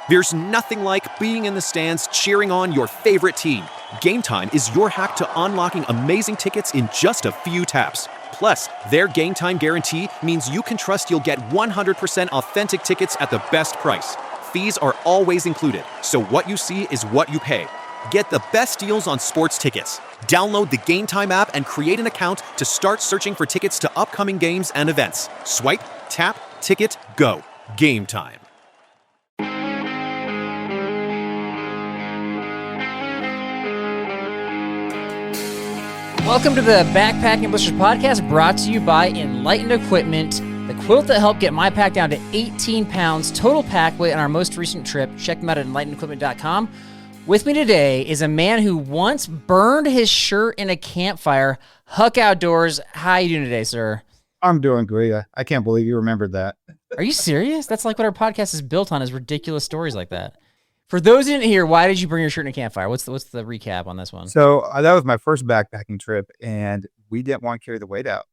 There's nothing like being in the stands cheering on your favorite team. Game Time is your hack to unlocking amazing tickets in just a few taps. Plus, their Game Time guarantee means you can trust you'll get 100% authentic tickets at the best price. Fees are always included, so what you see is what you pay. Get the best deals on sports tickets. Download the Game Time app and create an account to start searching for tickets to upcoming games and events. Swipe, tap, ticket, go. Game Time. Welcome to the Backpacking Blisters podcast, brought to you by Enlightened Equipment, the quilt that helped get my pack down to 18 pounds total pack weight on our most recent trip. Check them out at enlightenedequipment.com. With me today is a man who once burned his shirt in a campfire, Huck Outdoors. How you doing today, sir? I'm doing great. I can't believe you remembered that. Are you serious? That's like what our podcast is built on, is ridiculous stories like that. For those who didn't hear, why did you burn your shirt in a campfire? What's the recap on this one? So that was my first backpacking trip, and we didn't want to carry the weight out.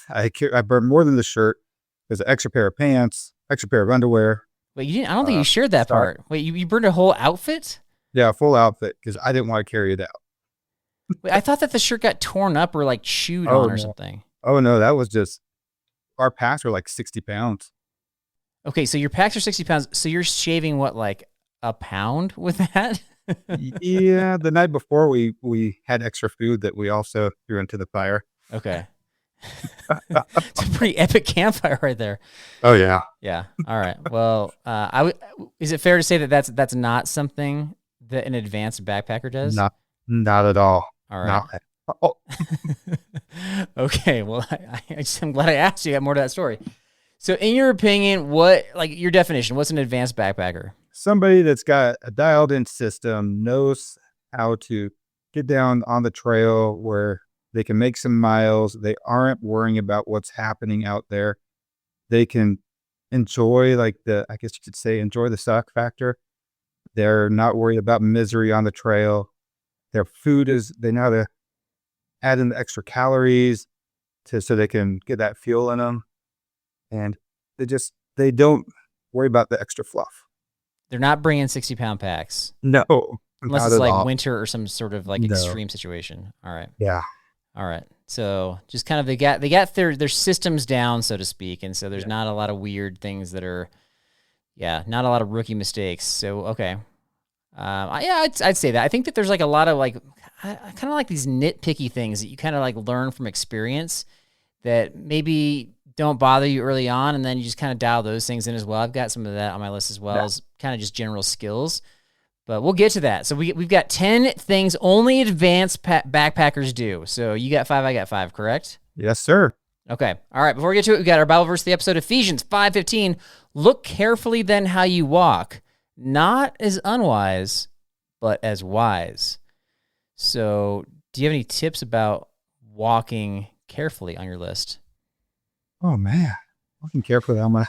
I burned more than the shirt. There's an extra pair of pants, extra pair of underwear. Wait, you didn't? I don't think you shared that part. Wait, you burned a whole outfit? Yeah, a full outfit, because I didn't want to carry it out. Wait, I thought that the shirt got torn up or like chewed on or something. Oh no, that was just, our packs were like 60 pounds. Okay, so your packs are 60 pounds. So you're shaving what, like a pound with that? Yeah, the night before we had extra food that we also threw into the fire. Okay. It's a pretty epic campfire right there. Oh yeah. Yeah. All right. Well, is it fair to say that that's not something that an advanced backpacker does? Not at all. All right. Okay. Well, I'm glad I asked you. I got more to that story. So in your opinion, your definition, what's an advanced backpacker? Somebody that's got a dialed-in system, knows how to get down on the trail where they can make some miles. They aren't worrying about what's happening out there. They can enjoy, I guess you could say, enjoy the suck factor. They're not worried about misery on the trail. Their food they know how to add in the extra calories so they can get that fuel in them. And they don't worry about the extra fluff. They're not bringing 60-pound packs. No. Unless it's like winter or some sort of extreme situation. All right. Yeah. All right. So just kind of they got their systems down, so to speak. And so there's not a lot of weird things that are, not a lot of rookie mistakes. So, okay. I'd say that. I think that there's like a lot of kind of like these nitpicky things that you kind of like learn from experience that maybe don't bother you early on, and then you just kind of dial those things in as well. I've got some of that on my list as well as kind of just general skills, but we'll get to that. So we've got 10 things only advanced backpackers do. So you got 5, I got 5, correct? Yes, sir. Okay. All right. Before we get to it, we got our Bible verse of the episode, Ephesians 5:15. Look carefully then how you walk, not as unwise, but as wise. So do you have any tips about walking carefully on your list? Oh man, looking carefully on my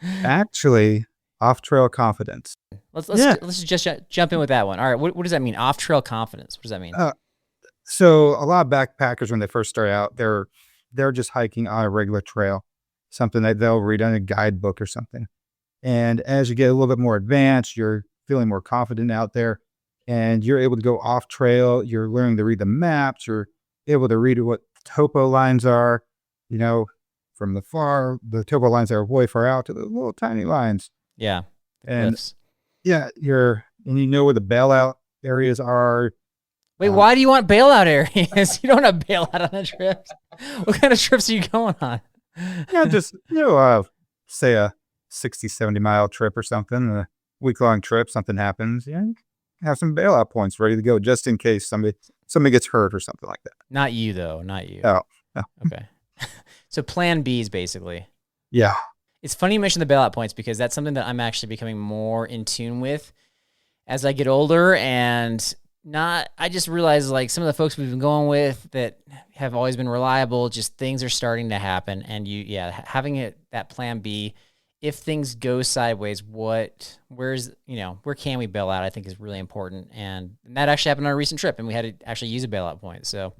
actually off-trail confidence. Let's just jump in with that one. All right, what does that mean? Off-trail confidence. What does that mean? So a lot of backpackers, when they first start out, they're just hiking on a regular trail, something that they'll read on a guidebook or something. And as you get a little bit more advanced, you're feeling more confident out there, and you're able to go off-trail. You're learning to read the maps. You're able to read what topo lines are. From the topo lines that are way far out to the little tiny lines. Yeah. And cliffs. Yeah, you know where the bailout areas are. Wait, why do you want bailout areas? You don't have bailout on the trips. What kind of trips are you going on? Yeah, just, say a 60, 70 mile trip or something, a week-long trip, something happens. Yeah, have some bailout points ready to go just in case somebody gets hurt or something like that. Not you, though. Not you. Oh, no. Okay. So plan Bs, basically. Yeah. It's funny you mentioned the bailout points, because that's something that I'm actually becoming more in tune with as I get older, and I just realized some of the folks we've been going with that have always been reliable, just things are starting to happen. And having that plan B, if things go sideways, where can we bail out, I think is really important. And that actually happened on a recent trip, and we had to actually use a bailout point. So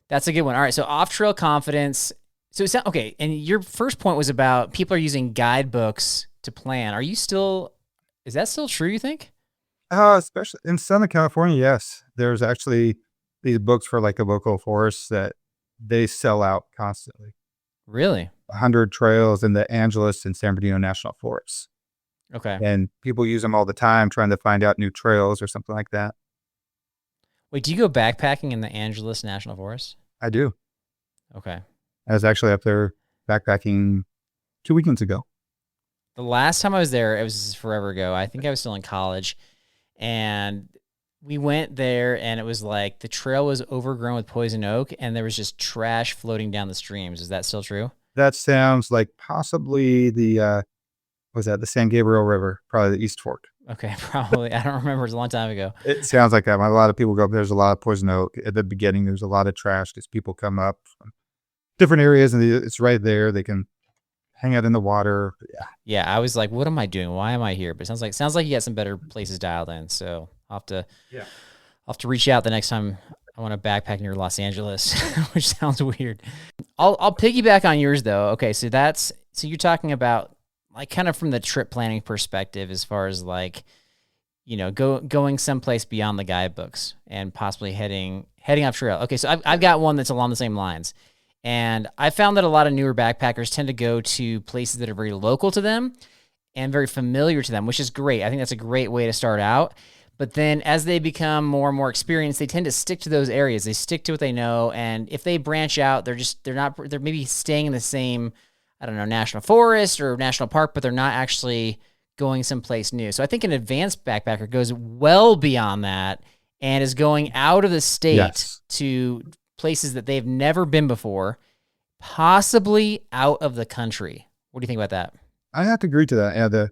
that's a good one. All right. So off-trail confidence. So it's okay. And your first point was about people are using guidebooks to plan. Is that still true, you think? Especially in Southern California, yes. There's actually these books for like a local forest that they sell out constantly. Really? 100 trails in the Angeles and San Bernardino National Forests. Okay. And people use them all the time trying to find out new trails or something like that. Wait, do you go backpacking in the Angeles National Forest? I do. Okay. I was actually up there backpacking 2 weekends ago. The last time I was there, it was forever ago. I think I was still in college, and we went there, and it was like the trail was overgrown with poison oak, and there was just trash floating down the streams. Is that still true? That sounds like possibly the San Gabriel River, probably the East Fork. Okay, probably. I don't remember. It was a long time ago. It sounds like that. A lot of people go up. There's a lot of poison oak. At the beginning, there's a lot of trash because people come up from different areas, and it's right there. They can hang out in the water. Yeah. Yeah, I was like, what am I doing? Why am I here? But it sounds like you got some better places dialed in. So I'll have to reach out the next time I want to backpack near Los Angeles, which sounds weird. I'll piggyback on yours though. Okay, so you're talking about like kind of from the trip planning perspective, as far as like, you know, going someplace beyond the guidebooks and possibly heading off trail. Okay, so I've got one that's along the same lines. And I found that a lot of newer backpackers tend to go to places that are very local to them and very familiar to them, which is great. I think that's a great way to start out. But then as they become more and more experienced, they tend to stick to those areas. They stick to what they know. And if they branch out, they're maybe staying in the same, I don't know, national forest or national park, but they're not actually going someplace new. So I think an advanced backpacker goes well beyond that and is going out of the state to places that they've never been before, possibly out of the country. What do you think about that? I have to agree to that. Yeah,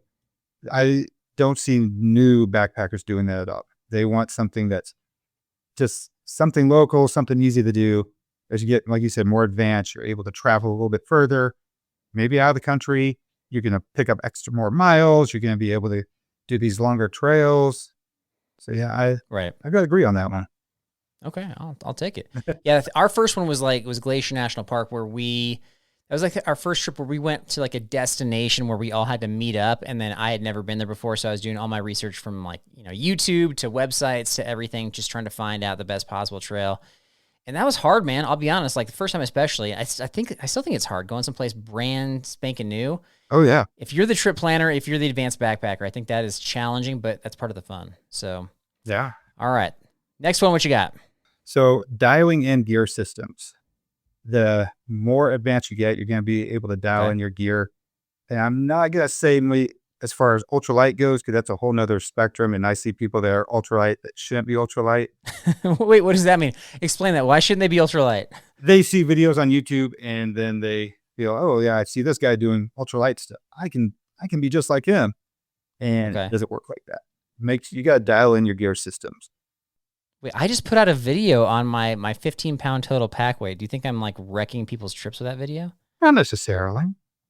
I don't see new backpackers doing that at all. They want something that's just something local, something easy to do. As you get, like you said, more advanced, you're able to travel a little bit further, maybe out of the country. You're going to pick up more miles. You're going to be able to do these longer trails. So yeah, I got to agree on that one. Okay, I'll take it. Yeah, our first one was Glacier National Park, where that was like our first trip where we went to like a destination where we all had to meet up, and then I had never been there before, so I was doing all my research from like, you know, YouTube to websites to everything, just trying to find out the best possible trail. And that was hard, man. I'll be honest. Like the first time, especially, I still think it's hard going someplace brand spanking new. Oh yeah. If you're the trip planner, if you're the advanced backpacker, I think that is challenging, but that's part of the fun. So yeah. All right, next one. What you got? So dialing in gear systems. The more advanced you get, you're going to be able to dial in your gear. And I'm not going to say as far as ultralight goes, because that's a whole nother spectrum. And I see people that are ultralight that shouldn't be ultralight. Wait, what does that mean? Explain that. Why shouldn't they be ultralight? They see videos on YouTube and then they feel, oh yeah, I see this guy doing ultralight stuff. I can be just like him. And it doesn't work like that. You got to dial in your gear systems. Wait, I just put out a video on my 15-pound total pack weight. Do you think I'm like wrecking people's trips with that video? Not necessarily.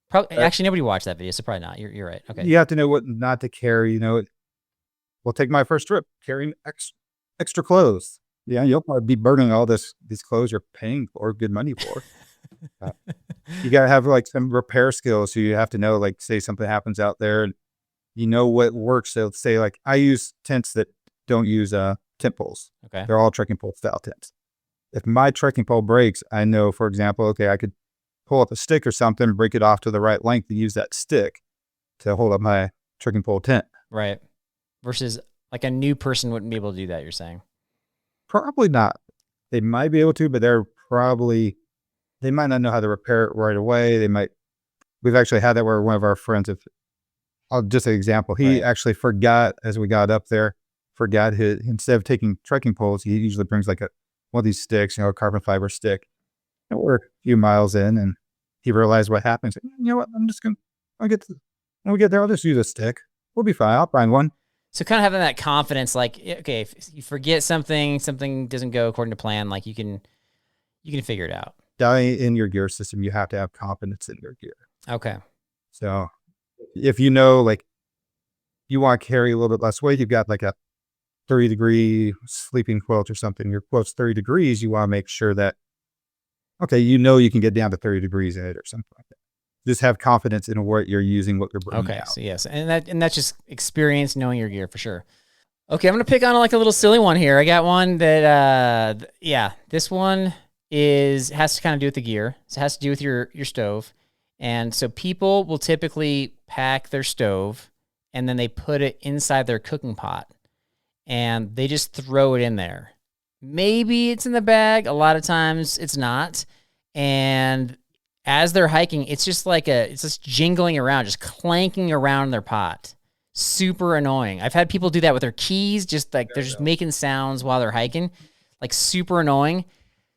Probably. Actually, nobody watched that video, so probably not. You're right. Okay. You have to know what not to carry. You know, well, take my first trip carrying extra clothes. Yeah, you'll probably be burning all these clothes you're paying for good money for. You got to have like some repair skills. So you have to know, like, say something happens out there, and you know what works. So say like I use tents that don't use tent poles. Okay. They're all trekking pole style tents. If my trekking pole breaks, I know, for example, okay, I could pull up a stick or something, break it off to the right length and use that stick to hold up my trekking pole tent. Right. Versus like a new person wouldn't be able to do that, you're saying? Probably not. They might be able to, but they might not know how to repair it right away. We've actually had that where one of our friends, just an example, he actually forgot as we got up there, instead of taking trekking poles, he usually brings like one of these sticks, a carbon fiber stick. And we're a few miles in, and he realized what happened. He said, you know what? when we get there, I'll just use a stick. We'll be fine. I'll find one. So kind of having that confidence, like, okay, if you forget something doesn't go according to plan, like you can figure it out. Dialing in your gear system, you have to have confidence in your gear. Okay. So if you know, like, you want to carry a little bit less weight, you've got like a 30-degree sleeping quilt or something, your quilt's 30 degrees, you want to make sure that, okay, you can get down to 30 degrees in it or something like that. just have confidence in what you're using, what you're bringing Okay, out. so yes, and that's just experience, knowing your gear for sure. Okay, I'm gonna pick on like a little silly one here. I got one that, this one has to kind of do with the gear. So it has to do with your stove, and so people will typically pack their stove, and then they put it inside their cooking pot, and they just throw it in there. Maybe it's in the bag. A lot of times it's not, and as they're hiking, it's just jingling around, just clanking around their pot. Super annoying. I've had people do that with their keys, just like they're just making sounds while they're hiking, like super annoying.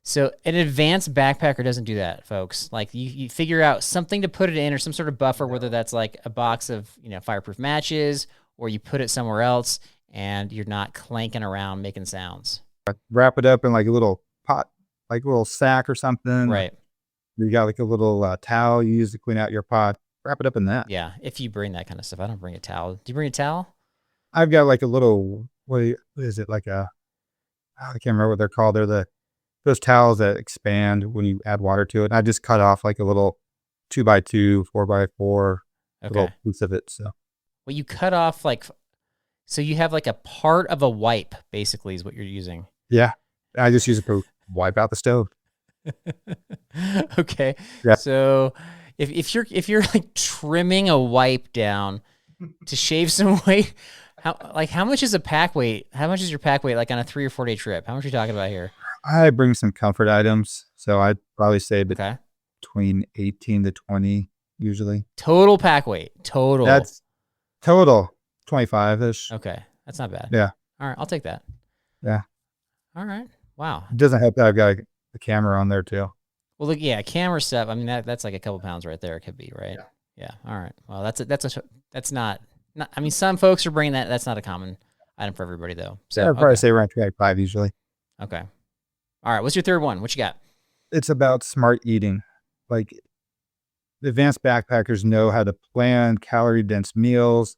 So an advanced backpacker doesn't do that, folks. Like you figure out something to put it in, or some sort of buffer, whether that's like a box of, fireproof matches, or you put it somewhere else and you're not clanking around making sounds. Wrap it up in like a little pot, like a little sack or something. Right. You got like a little towel you use to clean out your pot. Wrap it up in that. Yeah. If you bring that kind of stuff. I don't bring a towel. Do you bring a towel? I've got like a little, what is it? Like I can't remember what they're called. They're those towels that expand when you add water to it. And I just cut off like a little 2x2, 4x4 little piece of it. So, well, you cut off so you have like a part of a wipe, basically, is what you're using. yeah, I just use it to wipe out the stove. Okay. Yeah. So if you're like trimming a wipe down to shave some weight, how much is a pack weight? How much is your pack weight like on a 3 or 4 day trip? How much are you talking about here? I bring some comfort items, so I'd probably say Okay. between 18 to 20 usually. Total pack weight. Total. That's total 25-ish. Okay. That's not bad. Yeah. All right. I'll take that. Yeah. All right. Wow. It doesn't help that I've got the camera on there too. Well, look, yeah, camera stuff. I mean, that's like a couple pounds right there. It could be, right? Yeah. All right. Well, that's not. I mean, some folks are bringing that. That's not a common item for everybody, though. So I'd probably say around 25 usually. Okay. All right. What's your third one? What you got? It's about smart eating. Like the advanced backpackers know how to plan calorie-dense meals,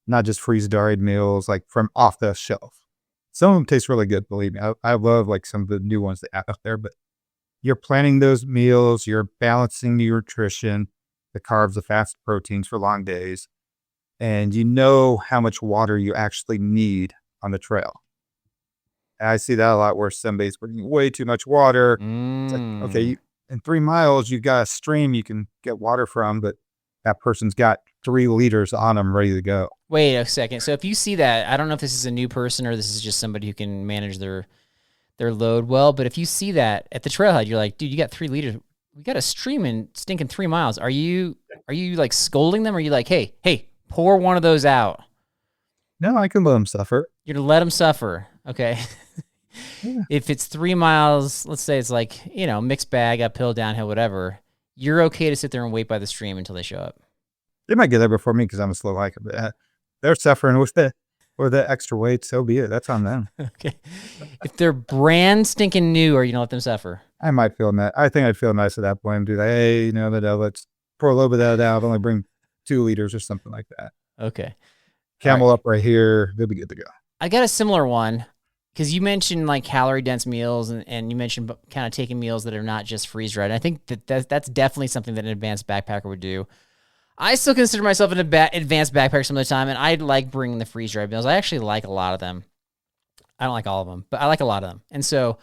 not just freeze-dried meals, like from off the shelf. Some of them taste really good, believe me. I love like some of the new ones they have out there, but you're planning those meals, you're balancing the nutrition, the carbs, the fats, proteins for long days, and you know how much water you actually need on the trail. And I see that a lot where somebody's bringing way too much water. It's like, okay, in 3 miles, you've got a stream you can get water from, but that person's got 3 liters on them ready to go. Wait a second. So if you see that, I don't know if this is a new person or this is just somebody who can manage their load well, but if you see that at the trailhead, you're like, dude, you got 3 liters. We got a stream in stinking 3 miles. Are you like scolding them? Or are you like, hey, pour one of those out? No, I can let them suffer. You're to let them suffer. Okay. Yeah. If it's 3 miles, let's say it's like, mixed bag, uphill, downhill, whatever, you're okay to sit there and wait by the stream until they show up. They might get there before me because I'm a slow hiker, but they're suffering with the extra weight. So be it. That's on them. Okay. If they're brand stinking new, are you gonna let them suffer? I might feel nice. I think I'd feel nice at that point and do that. Hey, let's pour a little bit of that out. Only bring 2 liters or something like that. Okay. Camel up right here. They'll be good to go. I got a similar one because you mentioned like calorie dense meals and you mentioned kind of taking meals that are not just freeze dried. I think that's definitely something that an advanced backpacker would do. I still consider myself an advanced backpacker some of the time, and I like bringing the freeze dried meals. I actually like a lot of them. I don't like all of them, but I like a lot of them. And so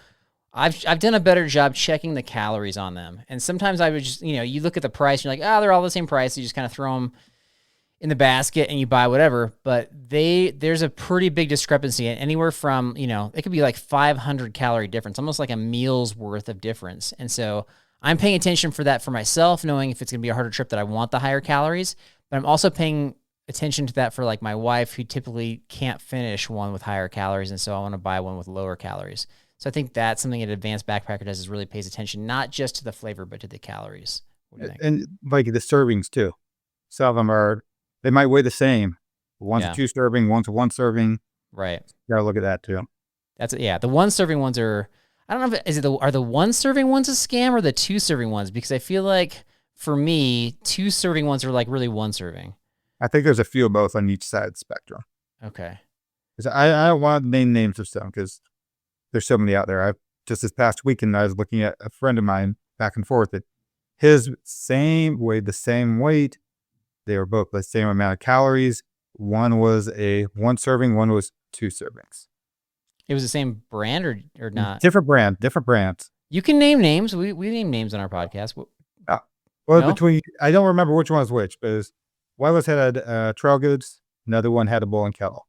I've done a better job checking the calories on them. And sometimes I would just, you look at the price, and you're like, they're all the same price. You just kind of throw them in the basket and you buy whatever. But there's a pretty big discrepancy, anywhere from, it could be like 500 calorie difference, almost like a meal's worth of difference. And so I'm paying attention for that for myself, knowing if it's going to be a harder trip that I want the higher calories. But I'm also paying attention to that for like my wife, who typically can't finish one with higher calories. And so I want to buy one with lower calories. So I think that's something an advanced backpacker does, is really pays attention, not just to the flavor, but to the calories. What do you think? And like the servings too. Some of them they might weigh the same. One's a 2 serving, one's a 1 serving. Right. You gotta look at that too. The 1 serving ones are, I don't know are the 1 serving ones a scam or the 2 serving ones? Because I feel like for me, 2 serving ones are like really 1 serving. I think there's a few of both on each side of the spectrum. Okay. Because I don't want to name names of some because there's so many out there. Just this past weekend, I was looking at a friend of mine back and forth that His weighed the same weight. They were both the same amount of calories. One was a 1 serving, one was 2 servings. It was the same brand or not? Different brands. You can name names. We name names on our podcast. Well, No? I don't remember which one was which, but one was had Trail Goods, another one had a Bowl and Kettle.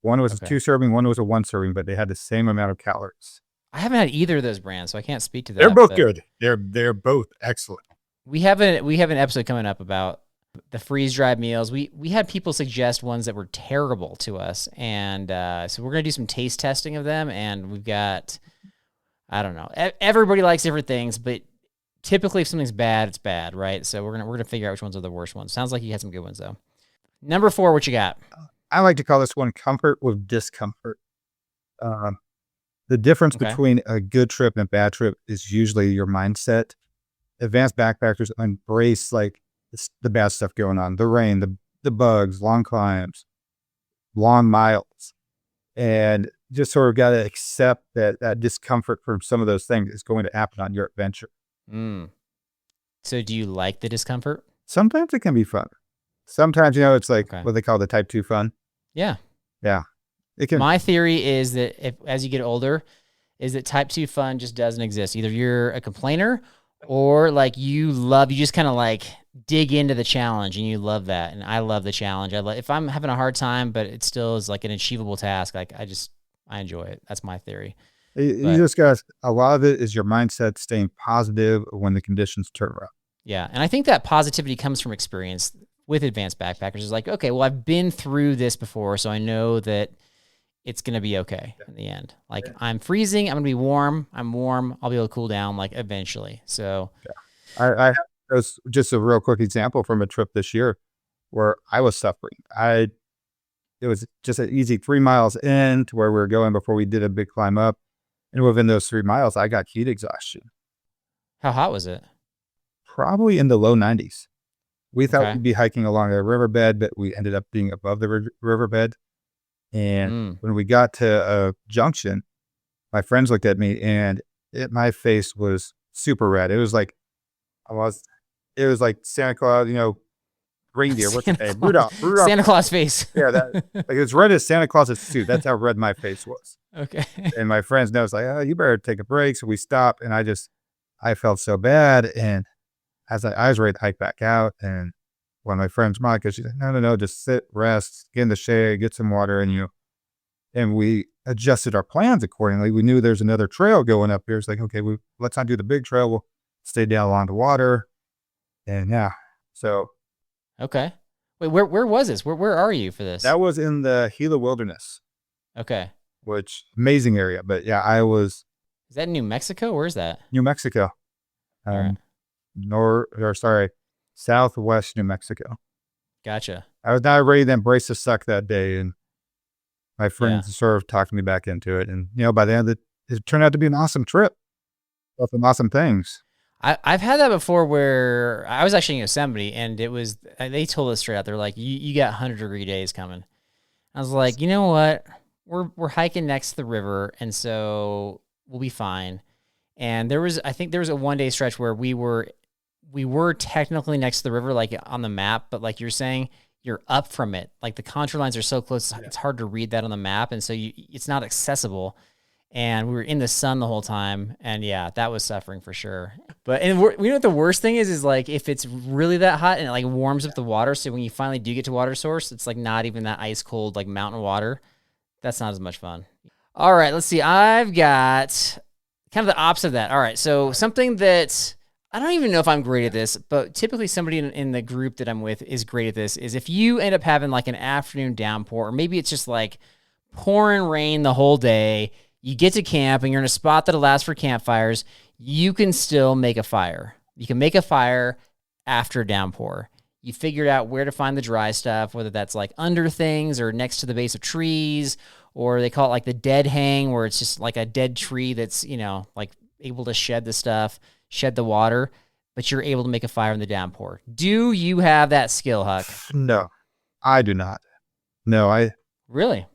One was a Okay. 2 serving, one was a 1 serving, but they had the same amount of calories. I haven't had either of those brands, so I can't speak to that. They're both but good. They're both excellent. We have an episode coming up about the freeze dried meals. We had people suggest ones that were terrible to us, and so we're gonna do some taste testing of them. And we've got, I don't know, everybody likes different things, but typically if something's bad, it's bad, right? So we're gonna figure out which ones are the worst ones. Sounds like you had some good ones though. Number 4, what you got? I like to call this one comfort with discomfort. The difference Okay. between a good trip and a bad trip is usually your mindset. Advanced backpackers embrace like the bad stuff going on, the rain, the bugs, long climbs, long miles, and just sort of got to accept that discomfort from some of those things is going to happen on your adventure. So do you like the discomfort? Sometimes it can be fun. Sometimes, it's like Okay. what they call the type 2 fun. Yeah. Yeah. It can. My theory is that as you get older, is that type 2 fun just doesn't exist. Either you're a complainer or like you just kind of like dig into the challenge and you love that. And I love the challenge. If I'm having a hard time, but it still is like an achievable task, like I enjoy it. That's my theory. You just got a lot of it is your mindset staying positive when the conditions turn around. Yeah. And I think that positivity comes from experience with advanced backpackers. It's like, okay, well, I've been through this before, so I know that it's going to be okay in the end. Like I'm freezing, I'm going to be warm. I'm warm. I'll be able to cool down like eventually. So I was just a real quick example from a trip this year where I was suffering. It was just an easy 3 miles in to where we were going before we did a big climb up. And within those 3 miles, I got heat exhaustion. how hot was it? Probably in the low 90s. We thought Okay. we'd be hiking along a riverbed, but we ended up being above the riverbed. And when we got to a junction, my friends looked at me and my face was super red. It was like Santa Claus, reindeer. What's Santa his name? Claus. Rudolph. Santa Claus face. Yeah, like it's red as Santa Claus's suit. That's how red my face was. Okay. And my friends know, it's like, oh, you better take a break. So we stopped, and I felt so bad. And I was ready to hike back out, and one of my friends, Monica, she's like, no, just sit, rest, get in the shade, get some water, and we adjusted our plans accordingly. We knew there's another trail going up here. It's like, okay, let's not do the big trail. We'll stay down along the water. And yeah, so. Okay. Wait, where was this? Where are you for this? That was in the Gila Wilderness, Okay. which amazing area. But yeah, I was Is that in New Mexico? Where is that? New Mexico, All right. Southwest New Mexico. Gotcha. I was not ready to embrace the suck that day, and my friends sort of talked me back into it. And by the end, it turned out to be an awesome trip. With some awesome things. I've had that before where I was actually in Yosemite and they told us straight out, they're like, you got 100-degree days coming. I was like, you know what? We're hiking next to the river, and so we'll be fine. And I think there was a 1-day stretch where we were technically next to the river, like on the map, but like you're saying, you're up from it. Like the contour lines are so close, it's hard to read that on the map, and so it's not accessible. And we were in the sun the whole time, and yeah, that was suffering for sure. But we know what the worst thing is like if it's really that hot and it like warms up the water, so when you finally do get to water source, it's like not even that ice cold like mountain water. That's not as much fun. All right, let's see. I've got kind of the opposite of that. All right, so something that I don't even know if I'm great at this, but typically somebody in the group that I'm with is great at this, is if you end up having like an afternoon downpour, or maybe it's just like pouring rain the whole day, you get to camp and you're in a spot that allows for campfires, you can still make a fire. You can make a fire after a downpour. You figured out where to find the dry stuff, whether that's like under things or next to the base of trees, or they call it like the dead hang, where it's just like a dead tree that's, like able to shed the stuff, shed the water, but you're able to make a fire in the downpour. Do you have that skill, Huck? No, I do not. No, Really?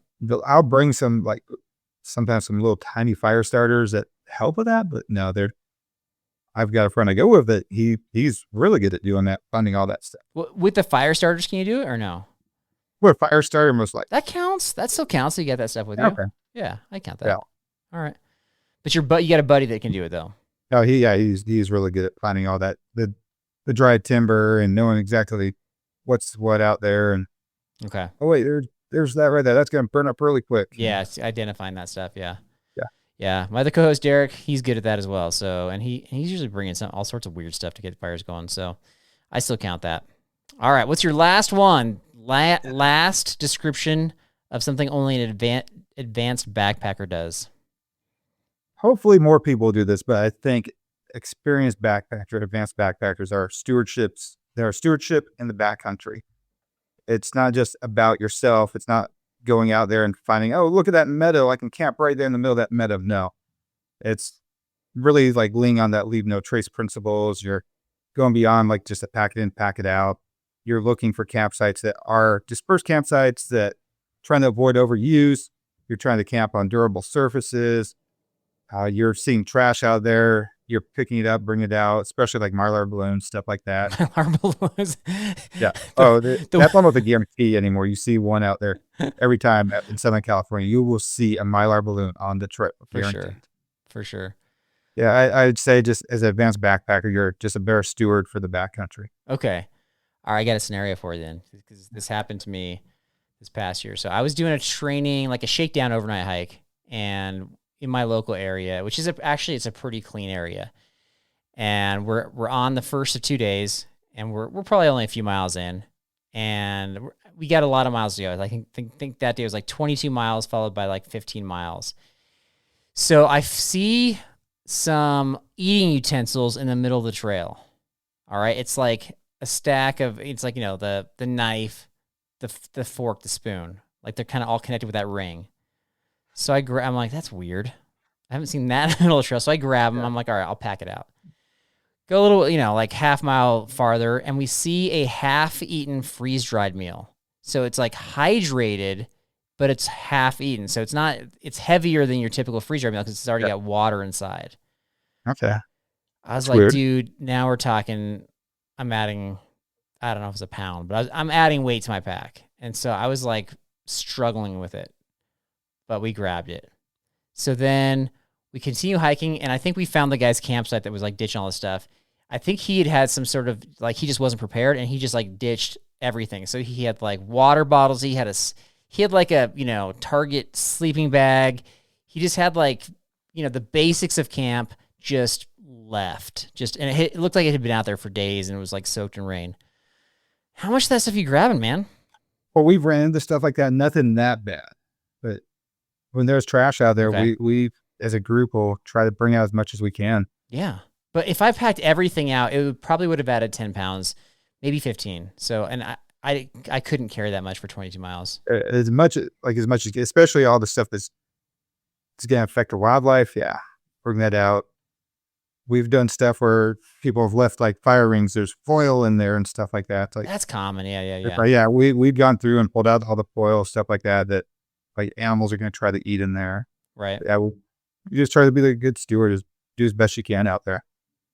I'll bring sometimes some little tiny fire starters that help with that, but no, I've got a friend I go with that he's really good at doing that, finding all that stuff. With the fire starters, can you do it or no? What fire starter most likely? That counts. That still counts. So you got that stuff with you. Okay. Yeah, I count that. Yeah. All right. But you got a buddy that can do it though. Oh, he's really good at finding all that the dried timber and knowing exactly what's what out there. And Okay. oh wait, there's that right there. That's gonna burn up really quick. Yeah, it's identifying that stuff. Yeah. Yeah. Yeah. My other co-host Derek, he's good at that as well. So, and he's usually bringing all sorts of weird stuff to get fires going. So, I still count that. All right. What's your last one? Last description of something only an advanced backpacker does. Hopefully more people do this, but I think experienced advanced backpackers are stewardships. There are stewardship in the backcountry. It's not just about yourself. It's not going out there and finding, oh, look at that meadow. I can camp right there in the middle of that meadow. No, it's really like leaning on that leave no trace principles. You're going beyond like just a pack it in, pack it out. You're looking for campsites that are dispersed campsites that trying to avoid overuse. You're trying to camp on durable surfaces. You're seeing trash out there. You're picking it up, bringing it out, especially like Mylar balloons, stuff like that. Mylar balloons. Yeah. That's almost a guarantee anymore. You see one out there every time in Southern California. You will see a Mylar balloon on the trip. For sure. Yeah, I'd say just as an advanced backpacker, you're just a better steward for the backcountry. Okay. All right, I got a scenario for you then, because this happened to me this past year. So I was doing a training, like a shakedown overnight hike, and in my local area, which is actually it's a pretty clean area, and we're on the first of 2 days, and we're probably only a few miles in, and we got a lot of miles to go. I think that day was like 22 miles, followed by like 15 miles. So I see some eating utensils in the middle of the trail. All right, it's like a stack of, it's like, the knife, the fork, the spoon, like they're kind of all connected with that ring. So I'm like, that's weird. I haven't seen that in the middle of the trail. So I grab them. Yeah. I'm like, all right, I'll pack it out. Go a little, like half mile farther, and we see a half-eaten freeze-dried meal. So it's like hydrated, but it's half-eaten. So it's heavier than your typical freeze-dried meal because it's already got water inside. Okay. I was like, weird. Dude, now we're talking, I'm adding, I don't know if it's a pound, but I'm adding weight to my pack. And so I was like struggling with it, but we grabbed it. So then we continue hiking, and I think we found the guy's campsite that was like ditching all this stuff. I think he had some sort of, like, he just wasn't prepared, and he just like ditched everything. So he had like water bottles. He had like a, Target sleeping bag. He just had like, the basics of camp just left. And it looked like it had been out there for days, and it was like soaked in rain. How much of that stuff are you grabbing, man? Well, we've ran into stuff like that. Nothing that bad. But when there's trash out there, we as a group will try to bring out as much as we can. Yeah. But if I packed everything out, it probably would have added 10 pounds, maybe 15. So, and I couldn't carry that much for 22 miles. As much as, especially all the stuff that's going to affect the wildlife. Yeah. Bring that out. We've done stuff where people have left like fire rings. There's foil in there and stuff like that. Like, that's common. Yeah. Yeah. We've gone through and pulled out all the foil, stuff like that like animals are going to try to eat in there. Right. Yeah. You just try to be the good steward, do as best you can out there.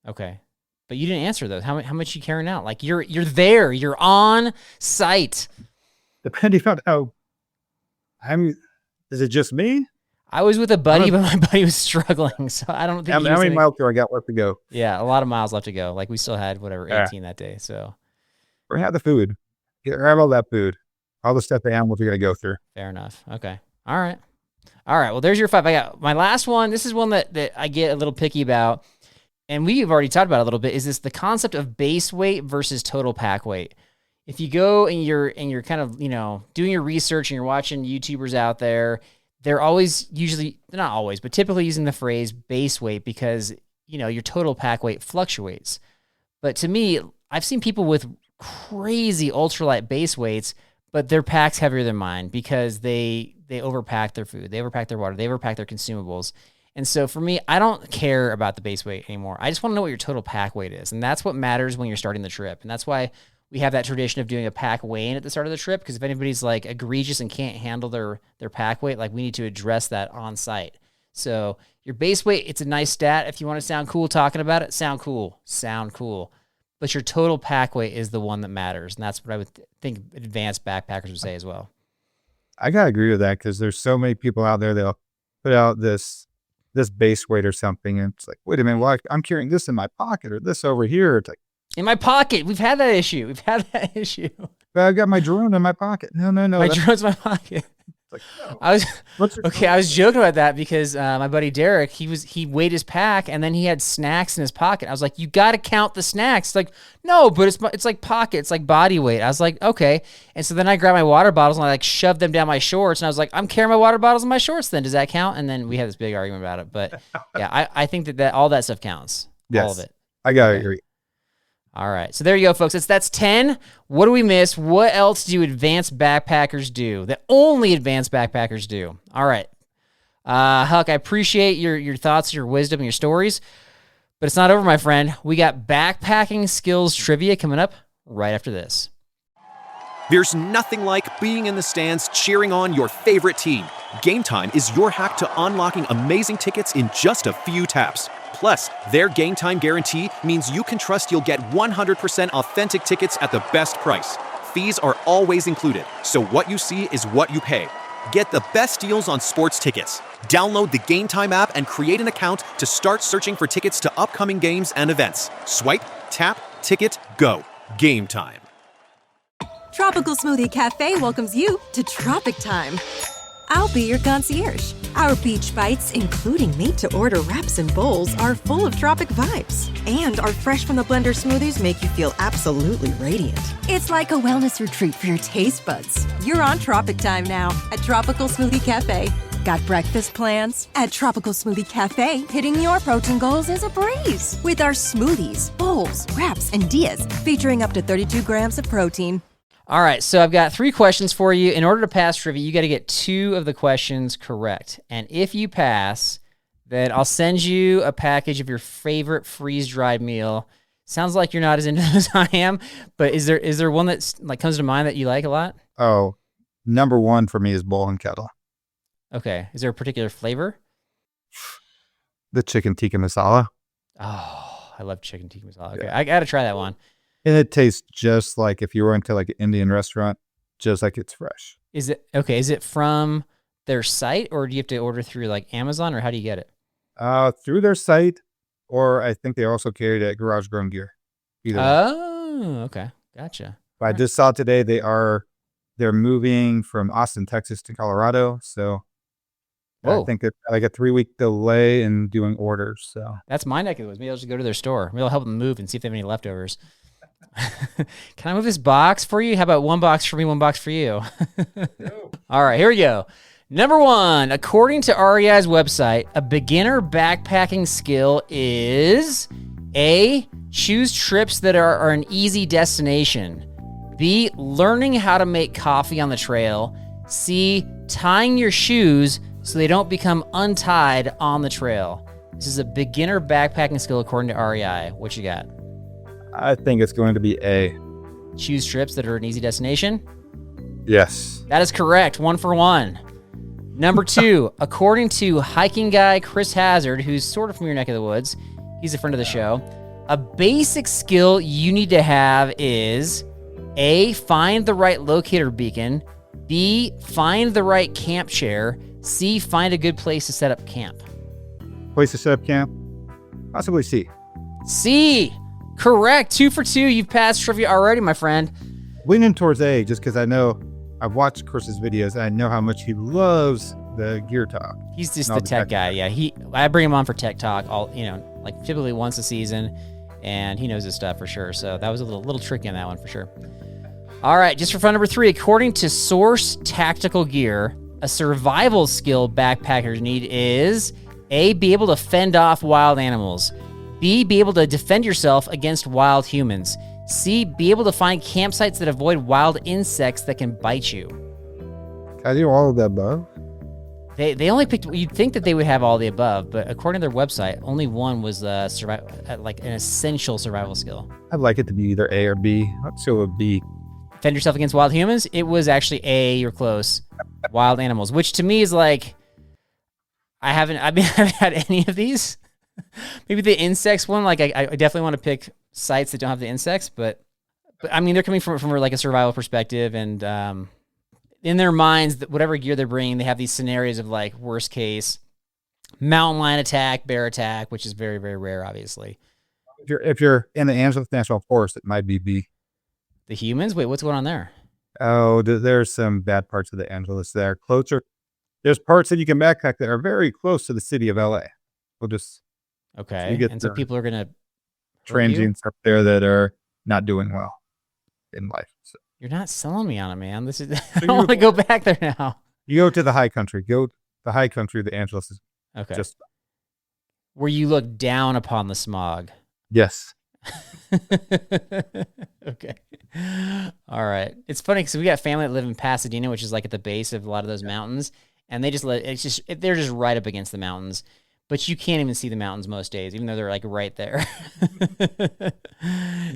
Okay. But you didn't answer those. How much you carrying out? Like you're there, you're on site. Depending on is it just me? I was with a buddy, but my buddy was struggling, so I don't think. How many miles do I got left to go? Yeah, a lot of miles left to go. Like we still had 18 that day. So we had the food. Grab all that food, all the stuff the animals are gonna go through. Fair enough. Okay. All right. Well, there's your 5. I got my last one. This is one that I get a little picky about, and we've already talked about it a little bit. Is this the concept of base weight versus total pack weight? If you go and you're kind of doing your research and you're watching YouTubers out there. They're not always, but typically using the phrase base weight because, your total pack weight fluctuates. But to me, I've seen people with crazy ultralight base weights, but their pack's heavier than mine because they overpack their food, they overpack their water, they overpack their consumables. And so for me, I don't care about the base weight anymore. I just want to know what your total pack weight is. And that's what matters when you're starting the trip. And that's why we have that tradition of doing a pack weigh-in at the start of the trip, because if anybody's like egregious and can't handle their pack weight, like we need to address that on site. So your base weight, it's a nice stat. If you want to sound cool talking about it, sound cool. But your total pack weight is the one that matters. And that's what I would think advanced backpackers would say as well. I gotta agree with that because there's so many people out there they'll put out this base weight or something, and it's like, wait a minute, well, I'm carrying this in my pocket or this over here. It's like, in my pocket. We've had that issue. but I've got my drone in my pocket. No. My drone's in my pocket. Like, no. I was joking about that because my buddy Derek, he weighed his pack and then he had snacks in his pocket. I was like, you got to count the snacks. It's like, no, but it's like pocket, it's like body weight. I was like, okay. And so then I grabbed my water bottles and I like shoved them down my shorts and I was like, I'm carrying my water bottles in my shorts then. Does that count? And then we had this big argument about it. But yeah, I think that all that stuff counts. Yes, all of it. I gotta agree. All right. So there you go, folks. That's 10. What do we miss? What else do advanced backpackers do that only advanced backpackers do? All right. Huck, I appreciate your thoughts, your wisdom, and your stories, but it's not over, my friend. We got backpacking skills trivia coming up right after this. There's nothing like being in the stands cheering on your favorite team. Game Time is your hack to unlocking amazing tickets in just a few taps. Plus, their Game Time guarantee means you can trust you'll get 100% authentic tickets at the best price. Fees are always included, so what you see is what you pay. Get the best deals on sports tickets. Download the Game Time app and create an account to start searching for tickets to upcoming games and events. Swipe, tap, ticket, go. Game Time. Tropical Smoothie Cafe welcomes you to Tropic Time. I'll be your concierge. Our beach bites, including made-to-order wraps and bowls, are full of tropic vibes. And our fresh-from-the-blender smoothies make you feel absolutely radiant. It's like a wellness retreat for your taste buds. You're on Tropic Time now at Tropical Smoothie Cafe. Got breakfast plans? At Tropical Smoothie Cafe, hitting your protein goals is a breeze. With our smoothies, bowls, wraps, and dias featuring up to 32 grams of protein. All right, so I've got 3 questions for you. In order to pass trivia, you got to get 2 of the questions correct. And if you pass, then I'll send you a package of your favorite freeze-dried meal. Sounds like you're not as into this as I am, but is there one that like comes to mind that you like a lot? Oh, number 1 for me is bowl and kettle. Okay. Is there a particular flavor? The chicken tikka masala. Oh, I love chicken tikka masala. Okay, Yeah. I got to try that one. And it tastes just like if you went to like an Indian restaurant, just like it's fresh. Is it okay? Is it from their site, or do you have to order through like Amazon, or how do you get it? Through their site, or I think they also carry it at Garage Grown Gear. Either way. Oh, okay, gotcha. But I just saw today they're moving from Austin, Texas to Colorado. So Whoa. I think it's like a 3-week delay in doing orders. So That's my neck of the woods. Maybe I'll just go to their store. Maybe I'll help them move and see if they have any leftovers. Can I move this box for you? How about 1 box for me, 1 box for you? All right, here we go. Number 1, according to REI's website, a beginner backpacking skill is A, choose trips that are an easy destination. B, learning how to make coffee on the trail. C, tying your shoes so they don't become untied on the trail. This is a beginner backpacking skill according to REI. What you got? I think it's going to be A. Choose trips that are an easy destination? Yes. That is correct. 1 for 1. Number 2, according to hiking guy Chris Hazard, who's sort of from your neck of the woods, he's a friend of the show, a basic skill you need to have is A, find the right locator beacon, B, find the right camp chair, C, find a good place to set up camp. Place to set up camp? Possibly C. C, correct. 2 for 2. You've passed trivia already, my friend. Leaning towards A just because I know I've watched Chris's videos and I know how much he loves the gear talk. He's just and all the tech guy. Yeah, I bring him on for tech talk like typically once a season, and he knows his stuff for sure. So that was a little tricky on that one for sure. All right, just for fun, number 3, according to Source Tactical Gear, a survival skill backpackers need is A, be able to fend off wild animals. B, be able to defend yourself against wild humans. C, be able to find campsites that avoid wild insects that can bite you. Can I do all of the above? They only picked, you'd think that they would have all the above, but according to their website, only one was like an essential survival skill. I'd like it to be either A or B. Let's go with B. Defend yourself against wild humans? It was actually A, you're close. Wild animals, which to me is like, I haven't had any of these. Maybe the insects one. Like I definitely want to pick sites that don't have the insects, but I mean they're coming from like a survival perspective, and in their minds, that whatever gear they're bringing, they have these scenarios of like worst case mountain lion attack, bear attack, which is very very rare, obviously. If you're in the Angeles National Forest, it might be B. The humans. Wait, what's going on there? Oh, there's some bad parts of the Angeles there. Closer. There's parts that you can backpack that are very close to the city of LA. We'll just Okay, and so people are gonna transients up there that are not doing well in life. So you're not selling me on it, man. This is I don't want to go back there now. you go to the high country. Go to the high country. The Angeles is just where you look down upon the smog. Yes. Okay. All right. It's funny because we got family that live in Pasadena, which is like at the base of a lot of those mountains, and they're just right up against the mountains, but you can't even see the mountains most days, even though they're like right there.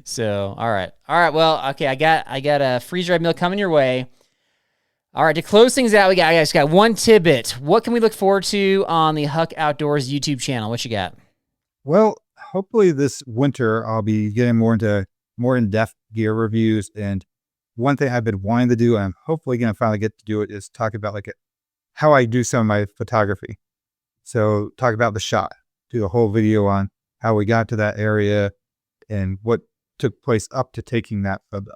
So, all right. Well, okay. I got a freeze-dried meal coming your way. All right. To close things out, I just got one tidbit. What can we look forward to on the Huck Outdoors YouTube channel? What you got? Well, hopefully this winter I'll be getting more in-depth gear reviews. And one thing I've been wanting to do, and I'm hopefully going to finally get to do it, is talk about how I do some of my photography. So talk about the shot, do a whole video on how we got to that area and what took place up to taking that photo.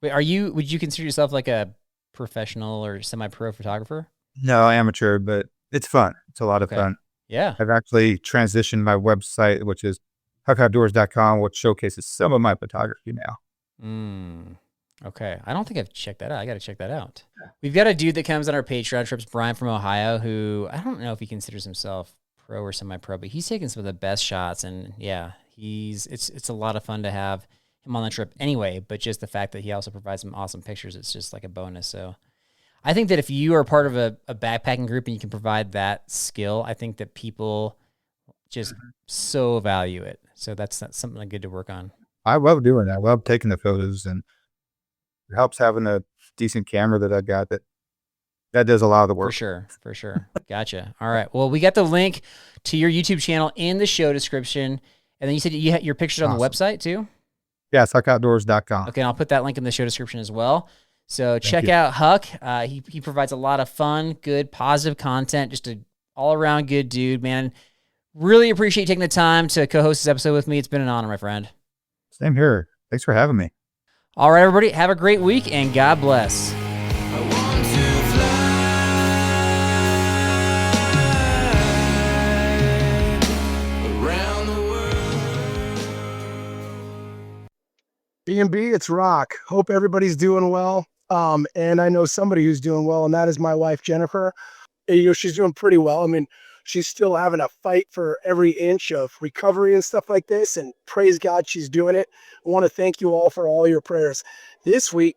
Wait, would you consider yourself like a professional or semi-pro photographer? No, amateur, but it's fun. It's a lot of fun. Yeah. I've actually transitioned my website, which is huckoutdoors.com, which showcases some of my photography now. Okay. I don't think I've checked that out. I got to check that out. We've got a dude that comes on our Patreon trips, Brian from Ohio, who I don't know if he considers himself pro or semi-pro, but he's taken some of the best shots, and yeah, it's a lot of fun to have him on the trip anyway, but just the fact that he also provides some awesome pictures, it's just like a bonus. So I think that if you are part of a backpacking group and you can provide that skill, I think that people just so value it. So that's something good to work on. I love doing that. I love taking the photos, and it helps having a decent camera that I got that does a lot of the work. For sure. Gotcha. All right. Well, we got the link to your YouTube channel in the show description. And then you said you had your pictures on the website too? Yeah, it's huckoutdoors.com. Okay, and I'll put that link in the show description as well. So check out Huck. He provides a lot of fun, good, positive content. Just an all-around good dude, man. Really appreciate you taking the time to co-host this episode with me. It's been an honor, my friend. Same here. Thanks for having me. All right, everybody. Have a great week, and God bless. B&B, it's Rock. Hope everybody's doing well. And I know somebody who's doing well, and that is my wife, Jennifer. She's doing pretty well. I mean, she's still having a fight for every inch of recovery and stuff like this, and praise God she's doing it. I want to thank you all for all your prayers. This week,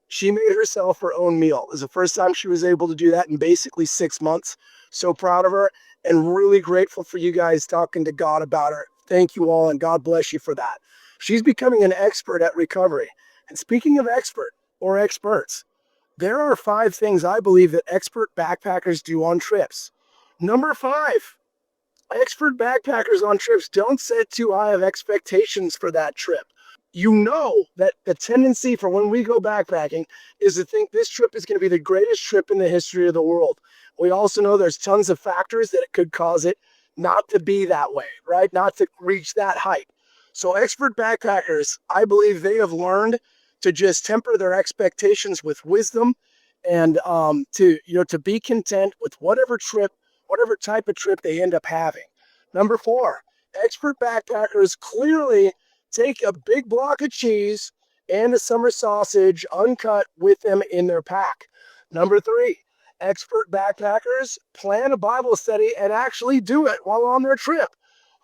she made herself her own meal. It was the first time she was able to do that in basically 6 months. So proud of her and really grateful for you guys talking to God about her. Thank you all, and God bless you for that. She's becoming an expert at recovery. And speaking of expert or experts, there are 5 things I believe that expert backpackers do on trips. Number 5, expert backpackers on trips don't set too high of expectations for that trip. You know that the tendency for when we go backpacking is to think this trip is going to be the greatest trip in the history of the world. We also know there's tons of factors that it could cause it not to be that way, right? Not to reach that height. So expert backpackers, I believe they have learned to just temper their expectations with wisdom and to be content with whatever type of trip they end up having. Number 4, expert backpackers clearly take a big block of cheese and a summer sausage uncut with them in their pack. Number 3, expert backpackers plan a Bible study and actually do it while on their trip.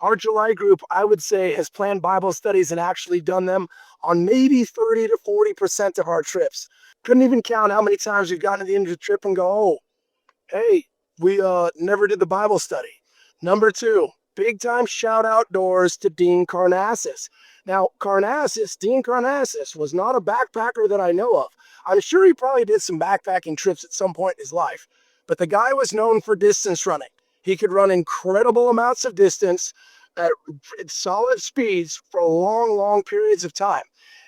Our July group, I would say, has planned Bible studies and actually done them on maybe 30 to 40% of our trips. Couldn't even count how many times we've gotten to the end of the trip and go, oh, hey, we never did the Bible study. Number 2, big time shout outdoors to Dean Karnassus. Now, Dean Karnassus was not a backpacker that I know of. I'm sure he probably did some backpacking trips at some point in his life, but the guy was known for distance running. He could run incredible amounts of distance at solid speeds for long, long periods of time.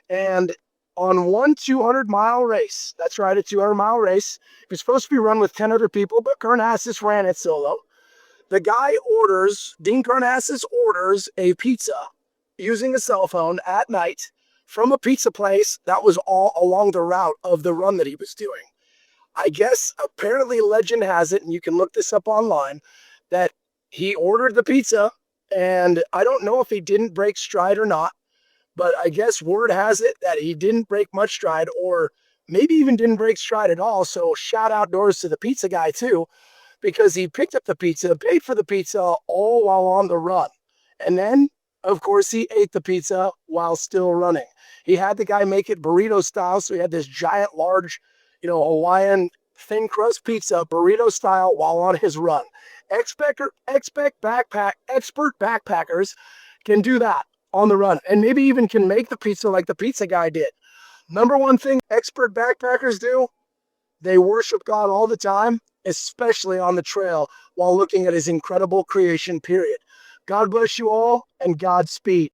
And on one 200-mile race, that's right, a 200-mile race, it was supposed to be run with 10 other people, but Karnassus ran it solo. Dean Karnassus orders a pizza using a cell phone at night from a pizza place that was all along the route of the run that he was doing. I guess apparently legend has it, and you can look this up online, that he ordered the pizza, and I don't know if he didn't break stride or not, but I guess word has it that he didn't break much stride, or maybe even didn't break stride at all. So shout outdoors to the pizza guy too, because he picked up the pizza, paid for the pizza all while on the run. And then, of course, he ate the pizza while still running. He had the guy make it burrito style. So he had this giant, large, Hawaiian thin crust pizza, burrito style, while on his run. Expert backpackers can do that on the run, and maybe even can make the pizza like the pizza guy did. Number one thing expert backpackers do, they worship God all the time, especially on the trail, while looking at his incredible creation, period. God bless you all, and Godspeed.